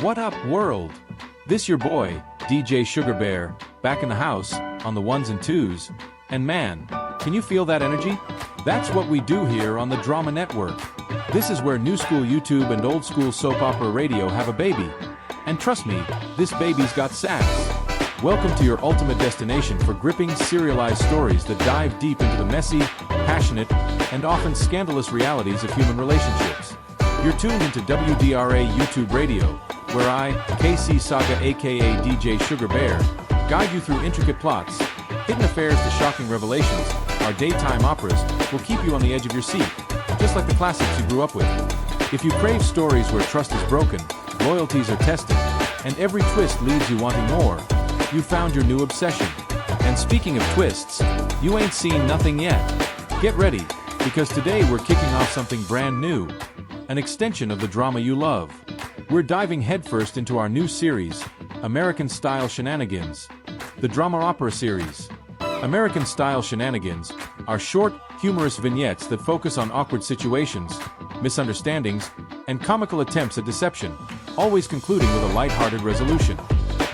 What up, world? This your boy, DJ Sugar Bear, back in the house, on the ones and twos. And man, can you feel that energy? That's what we do here on the Drama Network. This is where new school YouTube and old school soap opera radio have a baby. And trust me, this baby's got sass. Welcome to your ultimate destination for gripping, serialized stories that dive deep into the messy, passionate, and often scandalous realities of human relationships. You're tuned into WDRA YouTube Radio, where I, KC Saga aka DJ Sugar Bear, guide you through intricate plots, hidden affairs to shocking revelations. Our daytime operas will keep you on the edge of your seat, just like the classics you grew up with. If you crave stories where trust is broken, loyalties are tested, and every twist leaves you wanting more, you found your new obsession. And speaking of twists, you ain't seen nothing yet. Get ready, because today we're kicking off something brand new, an extension of the drama you love. We're diving headfirst into our new series, American Style Shenanigans, the drama opera series. American Style Shenanigans are short, humorous vignettes that focus on awkward situations, misunderstandings, and comical attempts at deception, always concluding with a lighthearted resolution.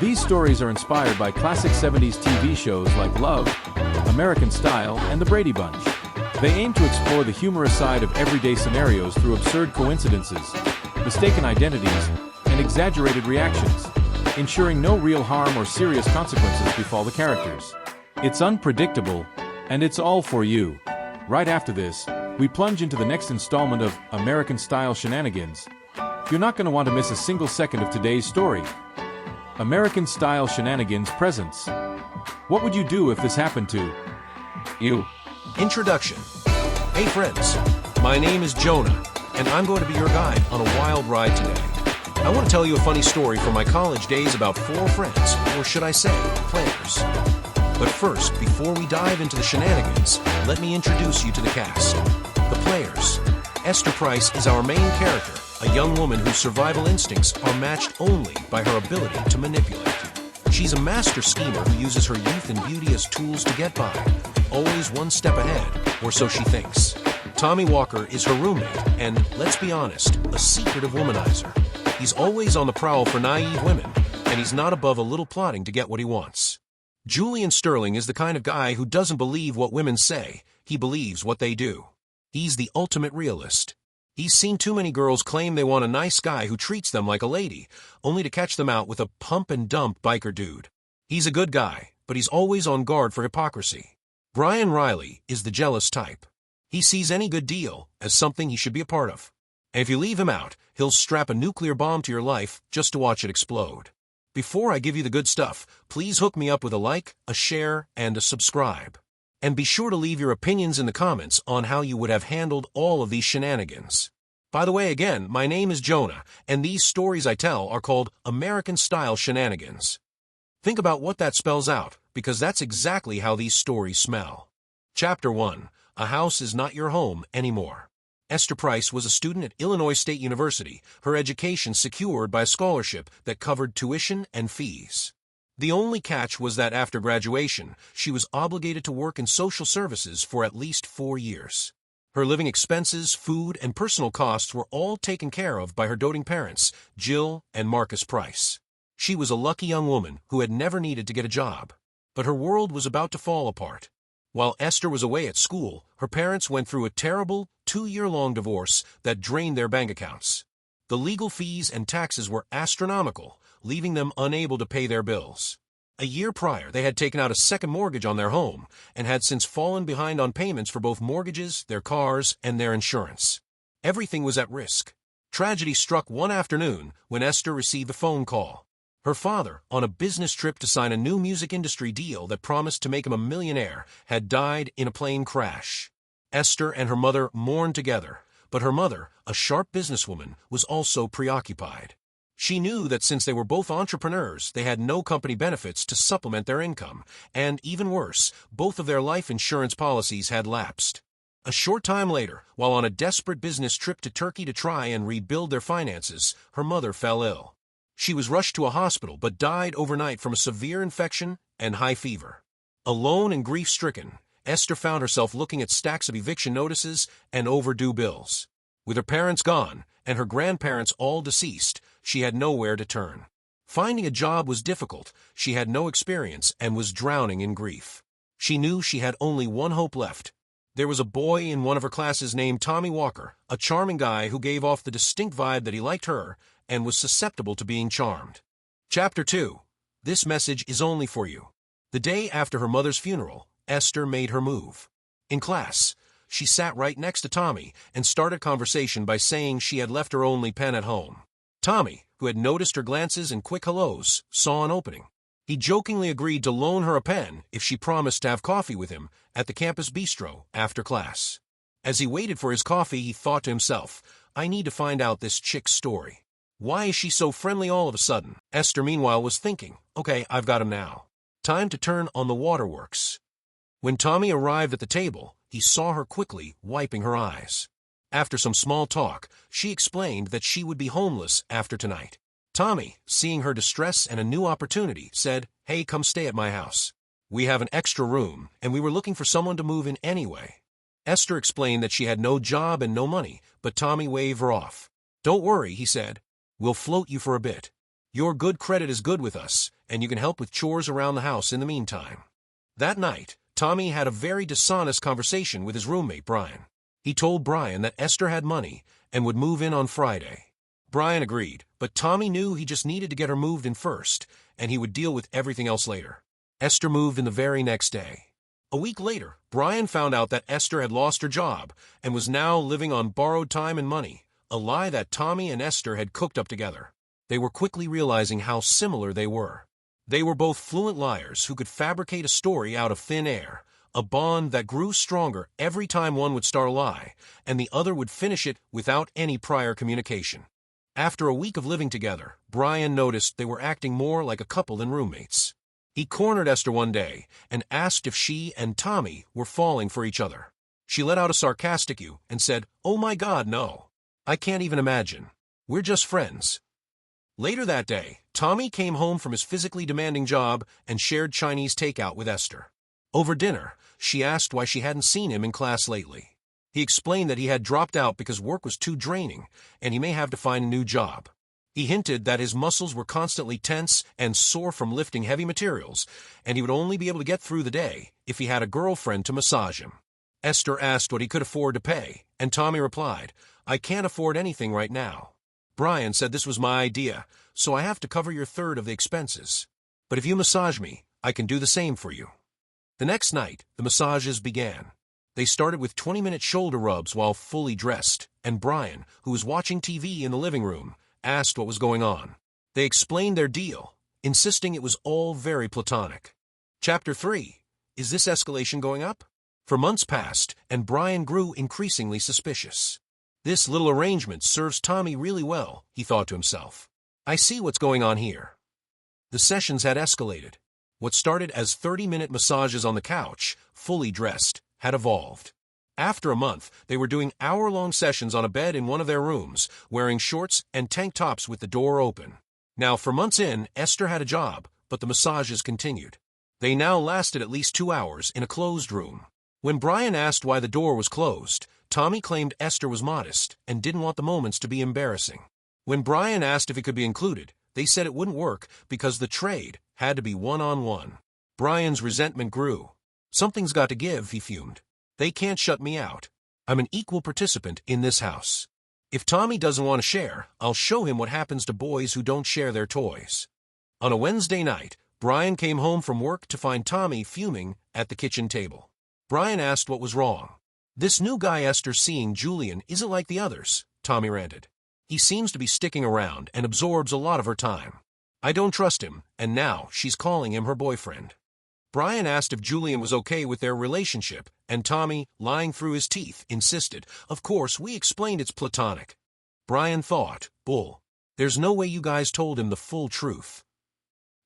These stories are inspired by classic 70s TV shows like Love, American Style, and The Brady Bunch. They aim to explore the humorous side of everyday scenarios through absurd coincidences, mistaken identities, and exaggerated reactions, ensuring no real harm or serious consequences befall the characters. It's unpredictable, and it's all for you. Right after this, we plunge into the next installment of American Style Shenanigans. You're not going to want to miss a single second of today's story. American Style Shenanigans presents. What would you do if this happened to you? Introduction. Hey friends, my name is Jonah, and I'm going to be your guide on a wild ride today. I want to tell you a funny story from my college days about four friends, or should I say, players. But first, before we dive into the shenanigans, let me introduce you to the cast. The players. Esther Price is our main character, a young woman whose survival instincts are matched only by her ability to manipulate. She's a master schemer who uses her youth and beauty as tools to get by, always one step ahead, or so she thinks. Tommy Walker is her roommate, and, let's be honest, a secretive womanizer. He's always on the prowl for naive women, and he's not above a little plotting to get what he wants. Julian Sterling is the kind of guy who doesn't believe what women say, he believes what they do. He's the ultimate realist. He's seen too many girls claim they want a nice guy who treats them like a lady, only to catch them out with a pump-and-dump biker dude. He's a good guy, but he's always on guard for hypocrisy. Brian Riley is the jealous type. He sees any good deal as something he should be a part of. And if you leave him out, he'll strap a nuclear bomb to your life just to watch it explode. Before I give you the good stuff, please hook me up with a like, a share, and a subscribe. And be sure to leave your opinions in the comments on how you would have handled all of these shenanigans. By the way, again, my name is Jonah, and these stories I tell are called American Style Shenanigans. Think about what that spells out, because that's exactly how these stories smell. Chapter 1. A House is Not Your Home Anymore. Esther Price was a student at Illinois State University, her education secured by a scholarship that covered tuition and fees. The only catch was that after graduation, she was obligated to work in social services for at least 4 years. Her living expenses, food, and personal costs were all taken care of by her doting parents, Jill and Marcus Price. She was a lucky young woman who had never needed to get a job. But her world was about to fall apart. While Esther was away at school, her parents went through a terrible, 2-year-long divorce that drained their bank accounts. The legal fees and taxes were astronomical, leaving them unable to pay their bills. A year prior, they had taken out a second mortgage on their home and had since fallen behind on payments for both mortgages, their cars, and their insurance. Everything was at risk. Tragedy struck one afternoon when Esther received a phone call. Her father, on a business trip to sign a new music industry deal that promised to make him a millionaire, had died in a plane crash. Esther and her mother mourned together, but her mother, a sharp businesswoman, was also preoccupied. She knew that since they were both entrepreneurs, they had no company benefits to supplement their income, and even worse, both of their life insurance policies had lapsed. A short time later, while on a desperate business trip to Turkey to try and rebuild their finances, her mother fell ill. She was rushed to a hospital but died overnight from a severe infection and high fever. Alone and grief-stricken, Esther found herself looking at stacks of eviction notices and overdue bills. With her parents gone and her grandparents all deceased, she had nowhere to turn. Finding a job was difficult, she had no experience and was drowning in grief. She knew she had only one hope left. There was a boy in one of her classes named Tommy Walker, a charming guy who gave off the distinct vibe that he liked her and was susceptible to being charmed. Chapter 2. This message is only for you. The day after her mother's funeral, Esther made her move. In class, she sat right next to Tommy and started conversation by saying she had left her only pen at home. Tommy, who had noticed her glances and quick hellos, saw an opening. He jokingly agreed to loan her a pen if she promised to have coffee with him at the campus bistro after class. As he waited for his coffee, he thought to himself, I need to find out this chick's story. Why is she so friendly all of a sudden? Esther, meanwhile, was thinking, okay, I've got him now. Time to turn on the waterworks. When Tommy arrived at the table, he saw her quickly wiping her eyes. After some small talk, she explained that she would be homeless after tonight. Tommy, seeing her distress and a new opportunity, said, hey, come stay at my house. We have an extra room, and we were looking for someone to move in anyway. Esther explained that she had no job and no money, but Tommy waved her off. Don't worry, he said. We'll float you for a bit. Your good credit is good with us, and you can help with chores around the house in the meantime. That night, Tommy had a very dishonest conversation with his roommate, Brian. He told Brian that Esther had money and would move in on Friday. Brian agreed, but Tommy knew he just needed to get her moved in first, and he would deal with everything else later. Esther moved in the very next day. A week later, Brian found out that Esther had lost her job and was now living on borrowed time and money, a lie that Tommy and Esther had cooked up together. They were quickly realizing how similar they were. They were both fluent liars who could fabricate a story out of thin air, a bond that grew stronger every time one would start a lie, and the other would finish it without any prior communication. After a week of living together, Brian noticed they were acting more like a couple than roommates. He cornered Esther one day and asked if she and Tommy were falling for each other. She let out a sarcastic "you" and said, "Oh my God, no. I can't even imagine. We're just friends." Later that day, Tommy came home from his physically demanding job and shared Chinese takeout with Esther. Over dinner, she asked why she hadn't seen him in class lately. He explained that he had dropped out because work was too draining, and he may have to find a new job. He hinted that his muscles were constantly tense and sore from lifting heavy materials, and he would only be able to get through the day if he had a girlfriend to massage him. Esther asked what he could afford to pay, and Tommy replied, "I can't afford anything right now. Brian said this was my idea, so I have to cover your third of the expenses. But if you massage me, I can do the same for you." The next night, the massages began. They started with 20-minute shoulder rubs while fully dressed, and Brian, who was watching TV in the living room, asked what was going on. They explained their deal, insisting it was all very platonic. Chapter 3. Is this escalation going up? For months passed, and Brian grew increasingly suspicious. This little arrangement serves Tommy really well, he thought to himself. I see what's going on here. The sessions had escalated. What started as 30-minute massages on the couch, fully dressed, had evolved. After a month, they were doing hour-long sessions on a bed in one of their rooms, wearing shorts and tank tops with the door open. Now, for months in, Esther had a job, but the massages continued. They now lasted at least 2 hours in a closed room. When Brian asked why the door was closed, Tommy claimed Esther was modest and didn't want the moments to be embarrassing. When Brian asked if it could be included, they said it wouldn't work because the trade had to be one-on-one. Brian's resentment grew. Something's got to give, he fumed. They can't shut me out. I'm an equal participant in this house. If Tommy doesn't want to share, I'll show him what happens to boys who don't share their toys. On a Wednesday night, Brian came home from work to find Tommy fuming at the kitchen table. Brian asked what was wrong. This new guy Esther's seeing, Julian, isn't like the others, Tommy ranted. He seems to be sticking around and absorbs a lot of her time. I don't trust him, and now she's calling him her boyfriend. Brian asked if Julian was okay with their relationship, and Tommy, lying through his teeth, insisted, "Of course, we explained it's platonic." Brian thought, "Bull. There's no way you guys told him the full truth."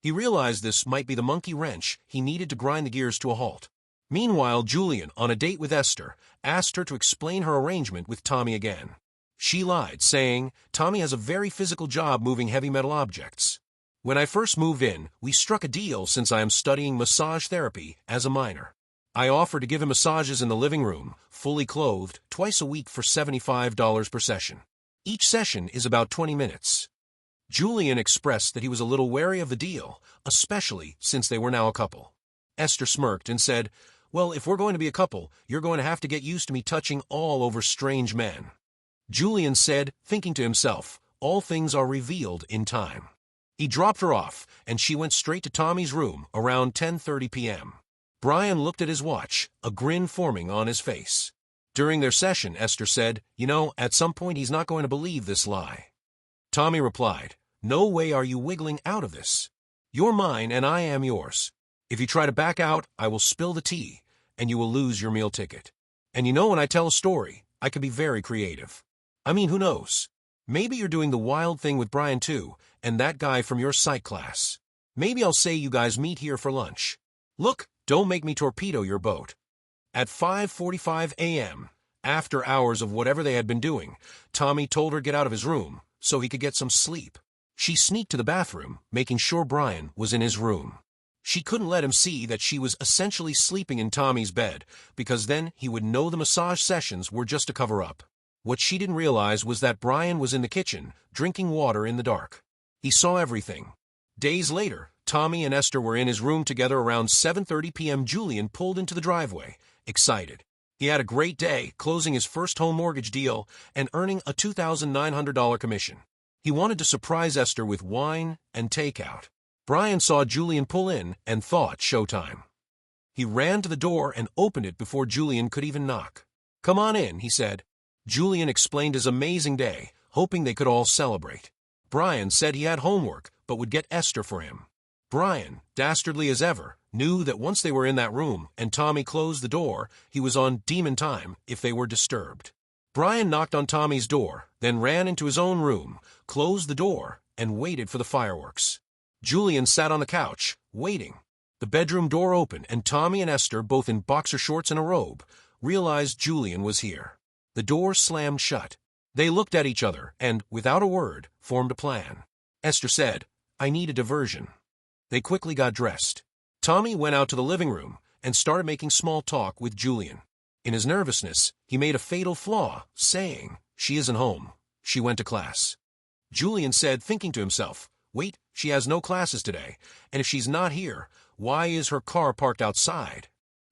He realized this might be the monkey wrench he needed to grind the gears to a halt. Meanwhile, Julian, on a date with Esther, asked her to explain her arrangement with Tommy again. She lied, saying, "Tommy has a very physical job moving heavy metal objects. When I first moved in, we struck a deal since I am studying massage therapy as a minor. I offered to give him massages in the living room, fully clothed, twice a week for $75 per session. Each session is about 20 minutes. Julian expressed that he was a little wary of the deal, especially since they were now a couple. Esther smirked and said, "Well, if we're going to be a couple, you're going to have to get used to me touching all over strange men." Julian said, thinking to himself, all things are revealed in time. He dropped her off, and she went straight to Tommy's room around 10:30 p.m. Brian looked at his watch, a grin forming on his face. During their session, Esther said, at some point he's not going to believe this lie. Tommy replied, "No way are you wiggling out of this. You're mine and I am yours. If you try to back out, I will spill the tea, and you will lose your meal ticket. And when I tell a story, I can be very creative. I mean, who knows? Maybe you're doing the wild thing with Brian too, and that guy from your psych class. Maybe I'll say you guys meet here for lunch. Look, don't make me torpedo your boat." At 5:45 a.m., after hours of whatever they had been doing, Tommy told her to get out of his room so he could get some sleep. She sneaked to the bathroom, making sure Brian was in his room. She couldn't let him see that she was essentially sleeping in Tommy's bed, because then he would know the massage sessions were just a cover-up. What she didn't realize was that Brian was in the kitchen, drinking water in the dark. He saw everything. Days later, Tommy and Esther were in his room together around 7:30 p.m. Julian pulled into the driveway, excited. He had a great day, closing his first home mortgage deal and earning a $2,900 commission. He wanted to surprise Esther with wine and takeout. Brian saw Julian pull in and thought showtime. He ran to the door and opened it before Julian could even knock. "Come on in," he said. Julian explained his amazing day, hoping they could all celebrate. Brian said he had homework, but would get Esther for him. Brian, dastardly as ever, knew that once they were in that room and Tommy closed the door, he was on demon time if they were disturbed. Brian knocked on Tommy's door, then ran into his own room, closed the door, and waited for the fireworks. Julian sat on the couch, waiting. The bedroom door opened, and Tommy and Esther, both in boxer shorts and a robe, realized Julian was here. The door slammed shut. They looked at each other and, without a word, formed a plan. Esther said, "I need a diversion." They quickly got dressed. Tommy went out to the living room and started making small talk with Julian. In his nervousness, he made a fatal flaw, saying, "She isn't home. She went to class." Julian said, thinking to himself, "Wait, she has no classes today, and if she's not here, why is her car parked outside?"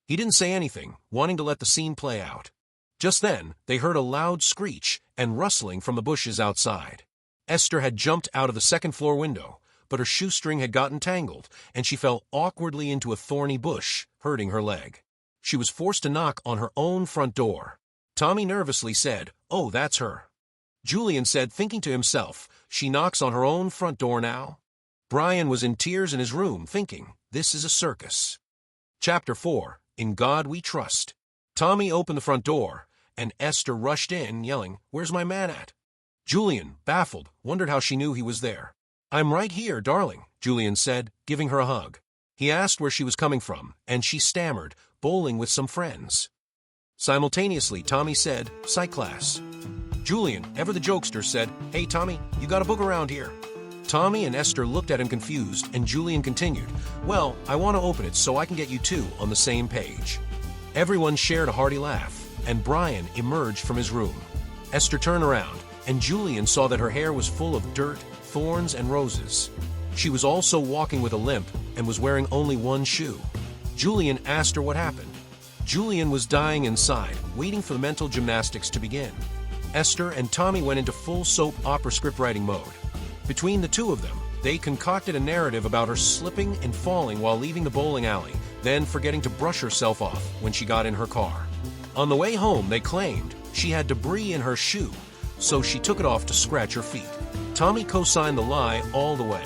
He didn't say anything, wanting to let the scene play out. Just then, they heard a loud screech and rustling from the bushes outside. Esther had jumped out of the second-floor window, but her shoestring had gotten tangled, and she fell awkwardly into a thorny bush, hurting her leg. She was forced to knock on her own front door. Tommy nervously said, "Oh, that's her." Julian said, thinking to himself, "She knocks on her own front door now?" Brian was in tears in his room, thinking, "This is a circus." Chapter 4, In God We Trust. Tommy opened the front door, and Esther rushed in, yelling, "Where's my man at?" Julian, baffled, wondered how she knew he was there. "I'm right here, darling," Julian said, giving her a hug. He asked where she was coming from, and she stammered, "Bowling with some friends." Simultaneously, Tommy said, "Psych class." Julian, ever the jokester, said, "Hey, Tommy, you got a book around here?" Tommy and Esther looked at him confused, and Julian continued, "Well, I want to open it so I can get you two on the same page." Everyone shared a hearty laugh, and Brian emerged from his room. Esther turned around, and Julian saw that her hair was full of dirt, thorns, and roses. She was also walking with a limp and was wearing only one shoe. Julian asked her what happened. Julian was dying inside, waiting for the mental gymnastics to begin. Esther and Tommy went into full soap opera scriptwriting mode. Between the two of them, they concocted a narrative about her slipping and falling while leaving the bowling alley, then forgetting to brush herself off when she got in her car. On the way home, they claimed she had debris in her shoe, so she took it off to scratch her feet. Tommy co-signed the lie all the way.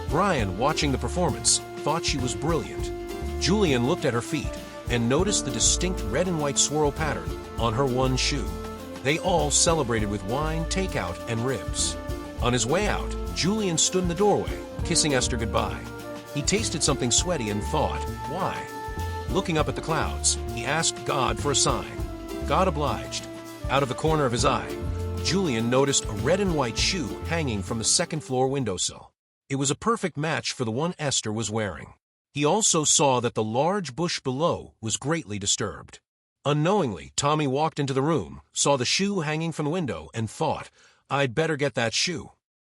Brian, watching the performance, thought she was brilliant. Julian looked at her feet and noticed the distinct red and white swirl pattern on her one shoe. They all celebrated with wine, takeout, and ribs. On his way out, Julian stood in the doorway, kissing Esther goodbye. He tasted something sweaty and thought, why? Looking up at the clouds, he asked God for a sign. God obliged. Out of the corner of his eye, Julian noticed a red and white shoe hanging from the second-floor windowsill. It was a perfect match for the one Esther was wearing. He also saw that the large bush below was greatly disturbed. Unknowingly, Tommy walked into the room, saw the shoe hanging from the window, and thought, I'd better get that shoe.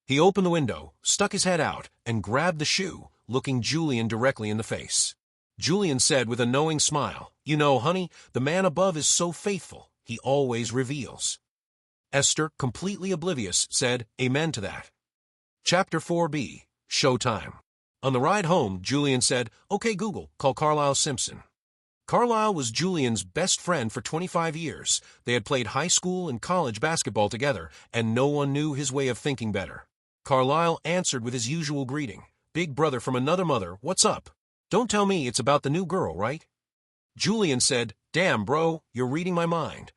He opened the window, stuck his head out, and grabbed the shoe, looking Julian directly in the face. Julian said with a knowing smile, "You know, honey, the man above is so faithful, he always reveals." Esther, completely oblivious, said, "Amen to that." Chapter 4b, Showtime. On the ride home, Julian said, "Okay, Google, call Carlisle Simpson." Carlisle was Julian's best friend for 25 years. They had played high school and college basketball together, and no one knew his way of thinking better. Carlisle answered with his usual greeting, "Big brother from another mother, what's up? Don't tell me it's about the new girl, right?" Julian said, "Damn, bro, you're reading my mind."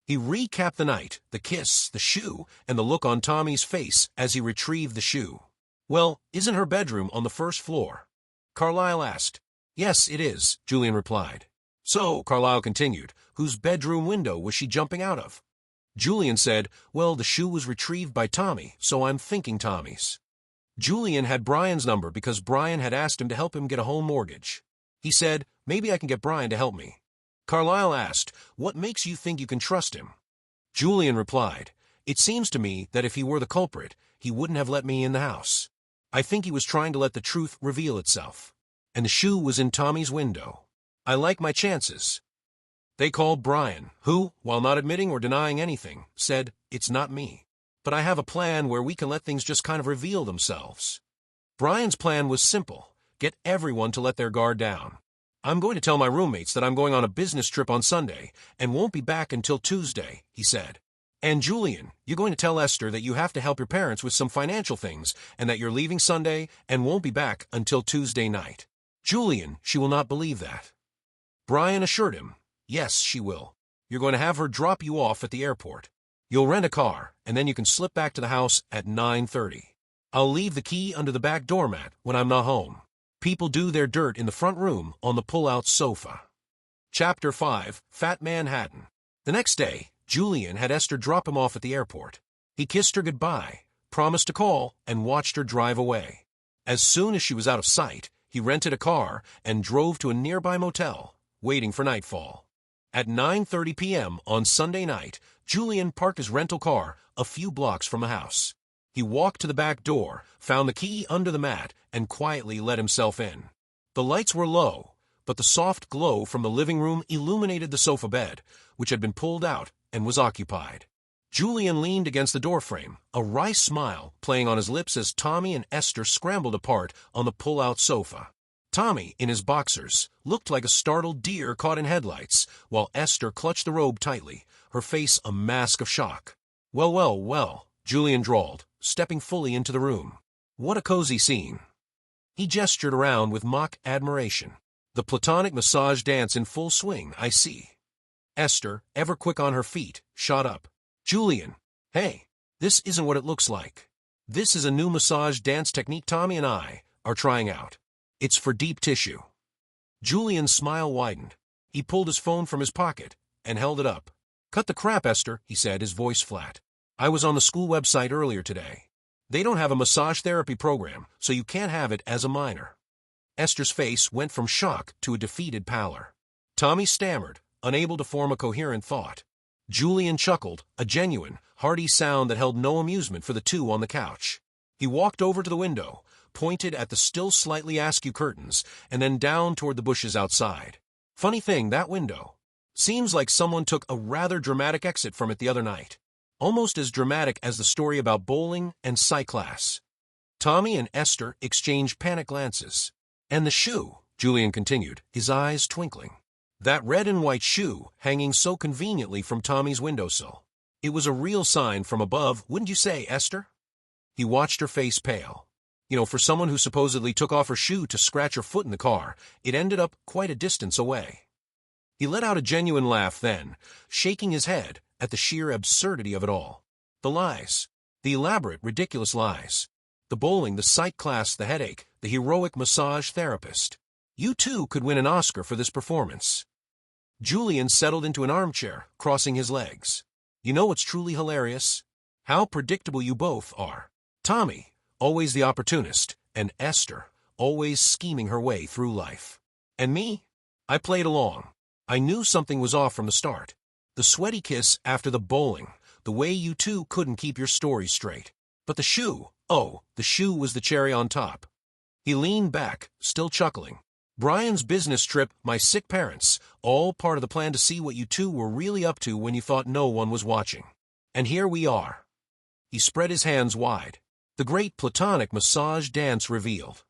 He recapped the night, the kiss, the shoe, and the look on Tommy's face as he retrieved the shoe. "Well, isn't her bedroom on the first floor?" Carlisle asked. "Yes, it is," Julian replied. "So," Carlisle continued, "whose bedroom window was she jumping out of?" Julian said, "Well, the shoe was retrieved by Tommy, so I'm thinking Tommy's." Julian had Brian's number because Brian had asked him to help him get a home mortgage. He said, "Maybe I can get Brian to help me." Carlisle asked, "What makes you think you can trust him?" Julian replied, "It seems to me that if he were the culprit, he wouldn't have let me in the house. I think he was trying to let the truth reveal itself. And the shoe was in Tommy's window. I like my chances." They called Brian, who, while not admitting or denying anything, said, "It's not me. But I have a plan where we can let things just kind of reveal themselves." Brian's plan was simple: get everyone to let their guard down. "I'm going to tell my roommates that I'm going on a business trip on Sunday and won't be back until Tuesday," he said. "And Julian, you're going to tell Esther that you have to help your parents with some financial things and that you're leaving Sunday and won't be back until Tuesday night. Julian, she will not believe that." Brian assured him, "Yes, she will. You're going to have her drop you off at the airport. You'll rent a car, and then you can slip back to the house at 9:30. I'll leave the key under the back doormat when I'm not home. People do their dirt in the front room on the pull-out sofa." Chapter 5, Fat Manhattan. The next day, Julian had Esther drop him off at the airport. He kissed her goodbye, promised to call, and watched her drive away. As soon as she was out of sight, he rented a car and drove to a nearby motel, waiting for nightfall. At 9:30 p.m. on Sunday night, Julian parked his rental car a few blocks from the house. He walked to the back door, found the key under the mat, and quietly let himself in. The lights were low, but the soft glow from the living room illuminated the sofa bed, which had been pulled out and was occupied. Julian leaned against the doorframe, a wry smile playing on his lips as Tommy and Esther scrambled apart on the pull-out sofa. Tommy, in his boxers, looked like a startled deer caught in headlights, while Esther clutched the robe tightly, her face a mask of shock. "Well, well, well," Julian drawled, stepping fully into the room. "What a cozy scene." He gestured around with mock admiration. "The platonic massage dance in full swing, I see." Esther, ever quick on her feet, shot up. "Julian, hey, this isn't what it looks like. This is a new massage dance technique Tommy and I are trying out. It's for deep tissue." Julian's smile widened. He pulled his phone from his pocket and held it up. "Cut the crap, Esther," he said, his voice flat. "I was on the school website earlier today. They don't have a massage therapy program, so you can't have it as a minor." Esther's face went from shock to a defeated pallor. Tommy stammered, unable to form a coherent thought. Julian chuckled, a genuine, hearty sound that held no amusement for the two on the couch. He walked over to the window, pointed at the still slightly askew curtains, and then down toward the bushes outside. "Funny thing, that window. Seems like someone took a rather dramatic exit from it the other night. Almost as dramatic as the story about bowling and psych class." Tommy and Esther exchanged panic glances. "And the shoe," Julian continued, his eyes twinkling. "That red and white shoe hanging so conveniently from Tommy's windowsill. It was a real sign from above, wouldn't you say, Esther?" He watched her face pale. You know, for someone who supposedly took off her shoe to scratch her foot in the car, it ended up quite a distance away. He let out a genuine laugh then, shaking his head at the sheer absurdity of it all. The lies. The elaborate, ridiculous lies. The bowling, the psych class, the headache, the heroic massage therapist. You too could win an Oscar for this performance. Julian settled into an armchair, crossing his legs. "You know what's truly hilarious? How predictable you both are. Tommy, always the opportunist, and Esther, always scheming her way through life. And me? I played along. I knew something was off from the start. The sweaty kiss after the bowling, the way you two couldn't keep your stories straight. But the shoe, oh, the shoe was the cherry on top. He leaned back, still chuckling. Brian's business trip, my sick parents, all part of the plan to see what you two were really up to when you thought no one was watching. And here we are. He spread his hands wide. The great platonic massage dance revealed.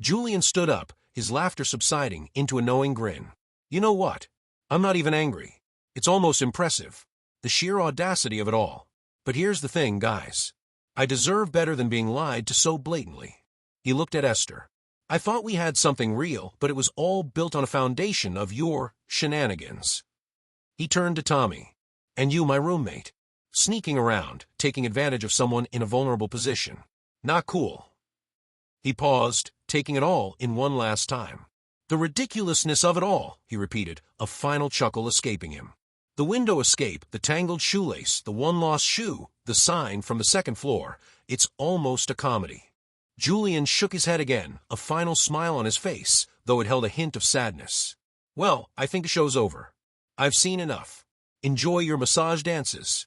Julian stood up, his laughter subsiding into a knowing grin. You know what? I'm not even angry. It's almost impressive. The sheer audacity of it all. But here's the thing, guys. I deserve better than being lied to so blatantly. He looked at Esther. I thought we had something real, but it was all built on a foundation of your shenanigans. He turned to Tommy. And you, my roommate. Sneaking around, taking advantage of someone in a vulnerable position. Not cool. He paused, taking it all in one last time. The ridiculousness of it all, he repeated, a final chuckle escaping him. The window escape, the tangled shoelace, the one lost shoe, the sign from the second floor. It's almost a comedy. Julian shook his head again, a final smile on his face, though it held a hint of sadness. Well, I think the show's over. I've seen enough. Enjoy your massage dances.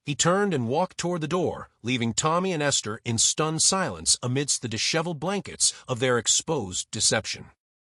He turned and walked toward the door, leaving Tommy and Esther in stunned silence amidst the disheveled blankets of their exposed deception.